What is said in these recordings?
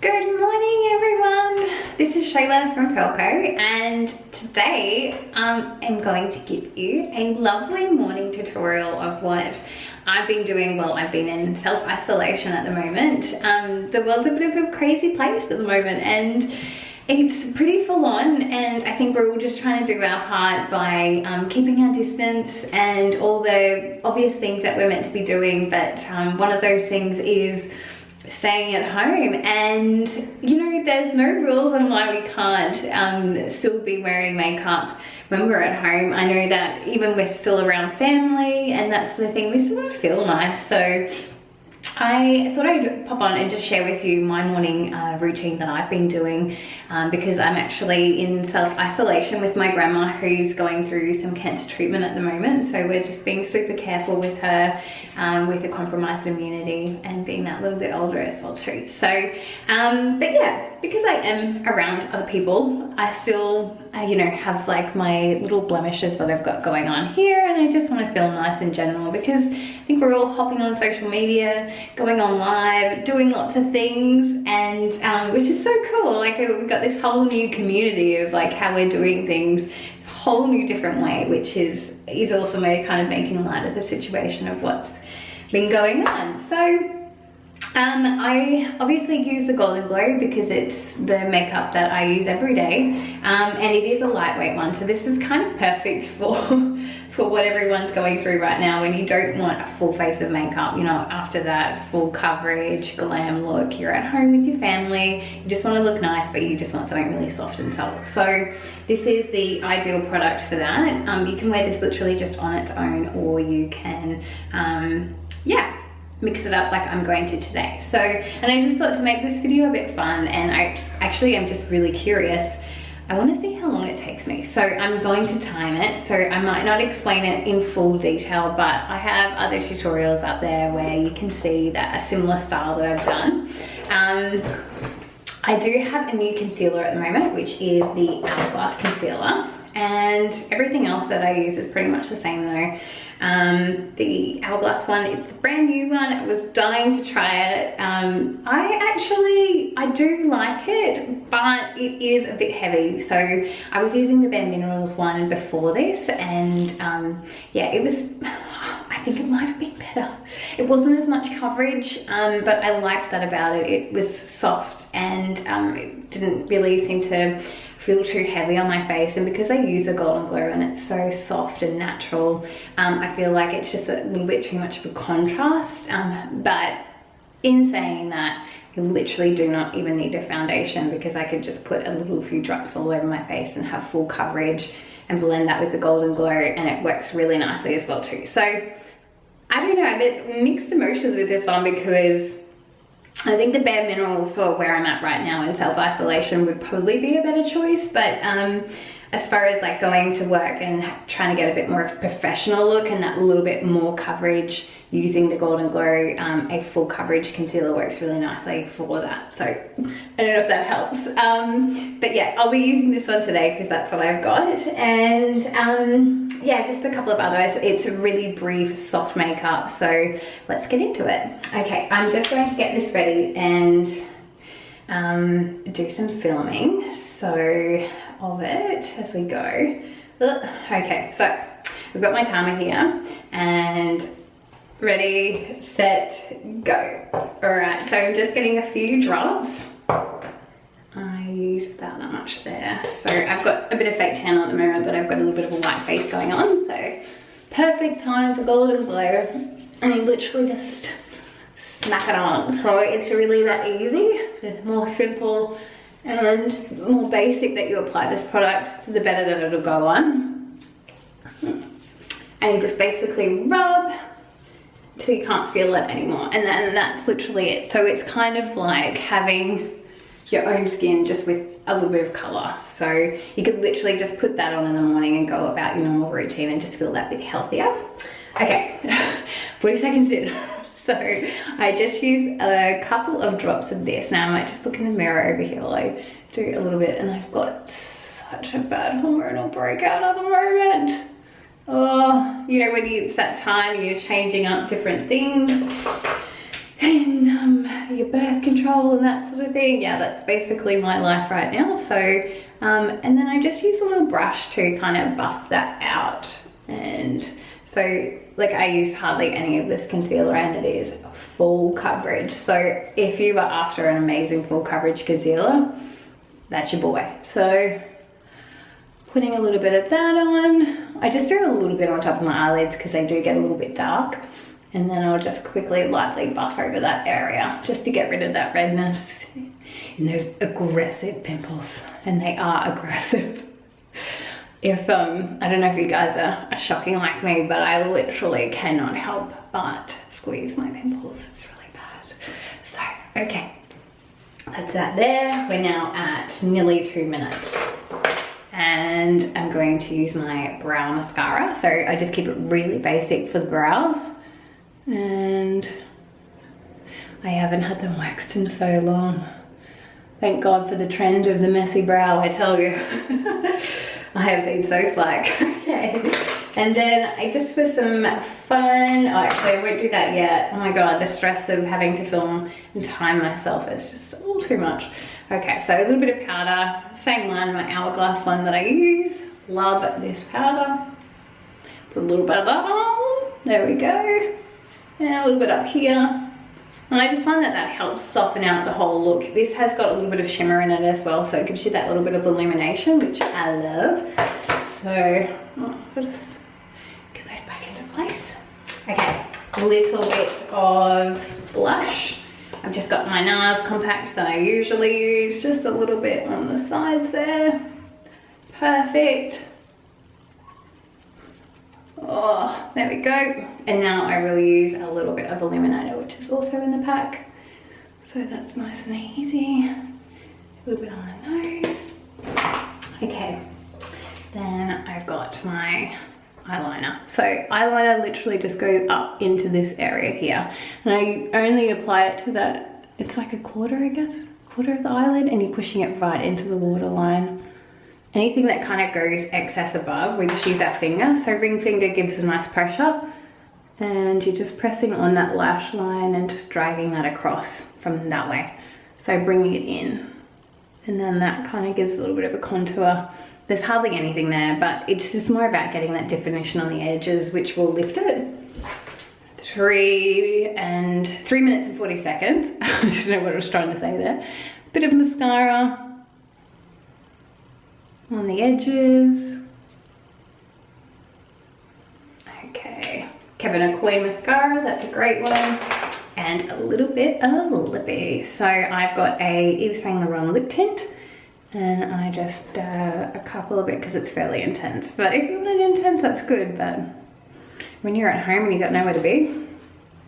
Good morning everyone, this is Shayla from Felco and today I'm going to give you a lovely morning tutorial of what I've been doing while I've been in self-isolation at the moment. The world's a bit of a crazy place at the moment and it's pretty full on, and I think we're all just trying to do our part by keeping our distance and all the obvious things that we're meant to be doing, but one of those things is staying at home. And you know, there's no rules on why we can't still be wearing makeup when we're at home. I know that even we're still around family and that's the thing, we still want to feel nice. So I thought I'd pop on and just share with you my morning routine that I've been doing because I'm actually in self-isolation with my grandma who's going through some cancer treatment at the moment. So we're just being super careful with her with a compromised immunity and being that little bit older as well too. So, but yeah, because I am around other people, I still, you know, have like my little blemishes that I've got going on here, and I just want to feel nice in general because I think we're all hopping on social media, going on live, doing lots of things, and which is so cool. Like we've got this whole new community of like how we're doing things, a whole new different way, which is also kind of making light of the situation of what's been going on. So I obviously use the Golden Glow because it's the makeup that I use every day, and it is a lightweight one, so this is kind of perfect for what everyone's going through right now when you don't want a full face of makeup, you know, after that full coverage glam look. You're at home with your family, you just want to look nice, but you just want something really soft and subtle. So this is the ideal product for that. You can wear this literally just on its own, or you can yeah, mix it up like I'm going to today. So, and I just thought to make this video a bit fun, and I actually am just really curious. I want to see how long it takes me, so I'm going to time it. So I might not explain it in full detail, but I have other tutorials up there where you can see that a similar style that I've done. I do have a new concealer at the moment, which is the Hourglass concealer, and everything else that I use is pretty much the same though. The Hourglass one, it's a brand new one. I was dying to try it. I do like it, but it is a bit heavy. So I was using the Bare Minerals one before this, and yeah, it was, I think it might have been better. It wasn't as much coverage, but I liked that about it. It was soft, and it didn't really seem to feel too heavy on my face, and because I use a Golden Glow and it's so soft and natural, I feel like it's just a little bit too much of a contrast. But in saying that, you literally do not even need a foundation because I could just put a few drops all over my face and have full coverage and blend that with the Golden Glow, and it works really nicely as well too. So I don't know, I'm a bit mixed emotions with this one because I think the Bare Minerals for where I'm at right now in self-isolation would probably be a better choice, but as far as like going to work and trying to get a bit more of a professional look and that little bit more coverage, using the Golden Glow, a full coverage concealer works really nicely for that. So I don't know if that helps, but yeah, I'll be using this one today because that's what I've got. And yeah, just a couple of others. It's a really brief soft makeup, so let's get into it. Okay, I'm just going to get this ready and do some filming of it as we go. Okay, so we've got my timer here and ready, set, go. All right, so I'm just getting a few drops. I use about that much there. So I've got a bit of fake tan on at the moment, but I've got a little bit of a white face going on. So perfect time for Golden Glow. And you literally just smack it on. So it's really that easy. It's more simple and more basic that you apply this product, the better that it'll go on. And you just basically rub till you can't feel it anymore, and then that's literally it. So it's kind of like having your own skin just with a little bit of color. So you could literally just put that on in the morning and go about your normal routine and just feel that bit healthier. Okay, 40 seconds in. So I just use a couple of drops of this. Now I might just look in the mirror over here while I do a little bit, and I've got such a bad hormonal breakout at the moment. Oh, you know, when it's that time you're changing up different things and your birth control and that sort of thing. Yeah, that's basically my life right now. So and then I just use a little brush to kind of buff that out. And so like I use hardly any of this concealer, and it is full coverage. So if you are after an amazing full coverage concealer, that's your boy. So putting a little bit of that on. I just do a little bit on top of my eyelids because they do get a little bit dark. And then I'll just quickly lightly buff over that area just to get rid of that redness and those aggressive pimples. And they are aggressive. If I don't know if you guys are shocking like me, but I literally cannot help but squeeze my pimples. It's really bad. So, okay. That's that there. We're now at nearly 2 minutes. And I'm going to use my brow mascara. So I just keep it really basic for the brows. And I haven't had them waxed in so long. Thank God for the trend of the messy brow, I tell you. I have been so slack. Okay. And then I just for some fun, oh actually I won't do that yet. Oh my God, the stress of having to film and time myself is just all too much. Okay, so a little bit of powder, same one, my Hourglass one that I use. Love this powder. Put a little bit of that on, there we go. And a little bit up here. And I just find that that helps soften out the whole look. This has got a little bit of shimmer in it as well, so it gives you that little bit of illumination, which I love. So, I'll just get those back into place. Okay, a little bit of blush. I've just got my Nars compact that I usually use, just a little bit on the sides there. Perfect. Oh, there we go. And now I will use a little bit of illuminator, which is also in the pack. So that's nice and easy. A little bit on the nose. Okay, then I've got my eyeliner. So eyeliner literally just goes up into this area here. And I only apply it to that, it's like a quarter, I guess, quarter of the eyelid, and you're pushing it right into the waterline. Anything that kind of goes excess above, we just use our finger. So ring finger gives a nice pressure, and you're just pressing on that lash line and just dragging that across from that way. So bringing it in, and then that kind of gives a little bit of a contour. There's hardly anything there, but it's just more about getting that definition on the edges, which will lift it. 3 minutes and 40 seconds. I don't know what I was trying to say there. Bit of mascara on the edges. Okay, Kevyn Aucoin mascara, that's a great one. And a little bit of LOOOVEE. So I've got a Yves Saint Laurent lip tint, and I just a couple of it because it's fairly intense. But if you want it intense, that's good. But when you're at home and you've got nowhere to be,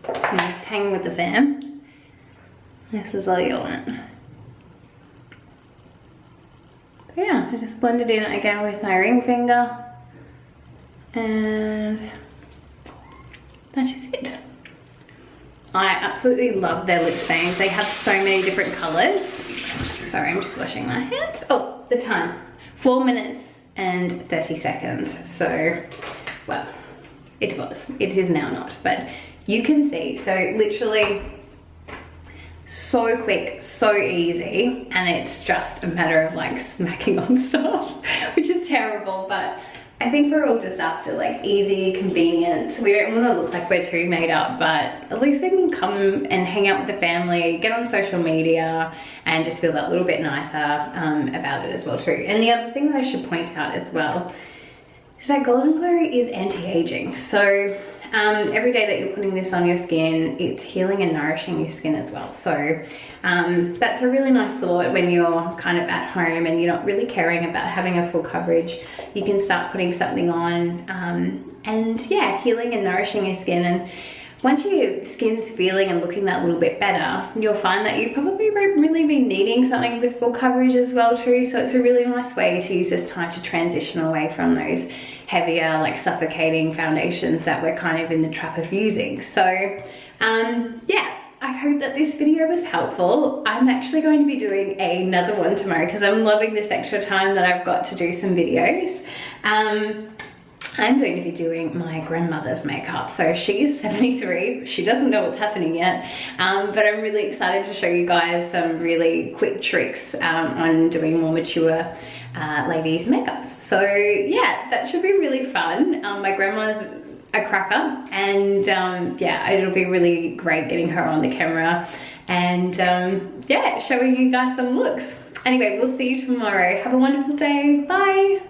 and just hanging with the fam, this is all you want. Yeah, I just blend it in again with my ring finger, and that's just it. I absolutely love their lip stains. They have so many different colors. Sorry, I'm just washing my hands. Oh, the time, 4 minutes and 30 seconds. So, well, it is now not, but you can see, so literally so quick, so easy, and it's just a matter of like smacking on stuff, which is terrible, but I think we're all just after like easy convenience. We don't want to look like we're too made up, but at least we can come and hang out with the family, get on social media, and just feel that little bit nicer about it as well too. And the other thing that I should point out as well is that Golden Glow is anti-aging. So every day that you're putting this on your skin, it's healing and nourishing your skin as well. So that's a really nice thought when you're kind of at home and you're not really caring about having a full coverage. You can start putting something on and yeah, healing and nourishing your skin. And once your skin's feeling and looking that little bit better, you'll find that you probably won't really be needing something with full coverage as well too. So it's a really nice way to use this time to transition away from those heavier, like suffocating foundations that we're kind of in the trap of using. So yeah, I hope that this video was helpful. I'm actually going to be doing another one tomorrow because I'm loving this extra time that I've got to do some videos. I'm going to be doing my grandmother's makeup. So she is 73. She doesn't know what's happening yet, but I'm really excited to show you guys some really quick tricks on doing more mature ladies' makeups. So yeah, that should be really fun. My grandma's a cracker, and yeah, it'll be really great getting her on the camera and yeah, showing you guys some looks. Anyway, we'll see you tomorrow. Have a wonderful day. Bye.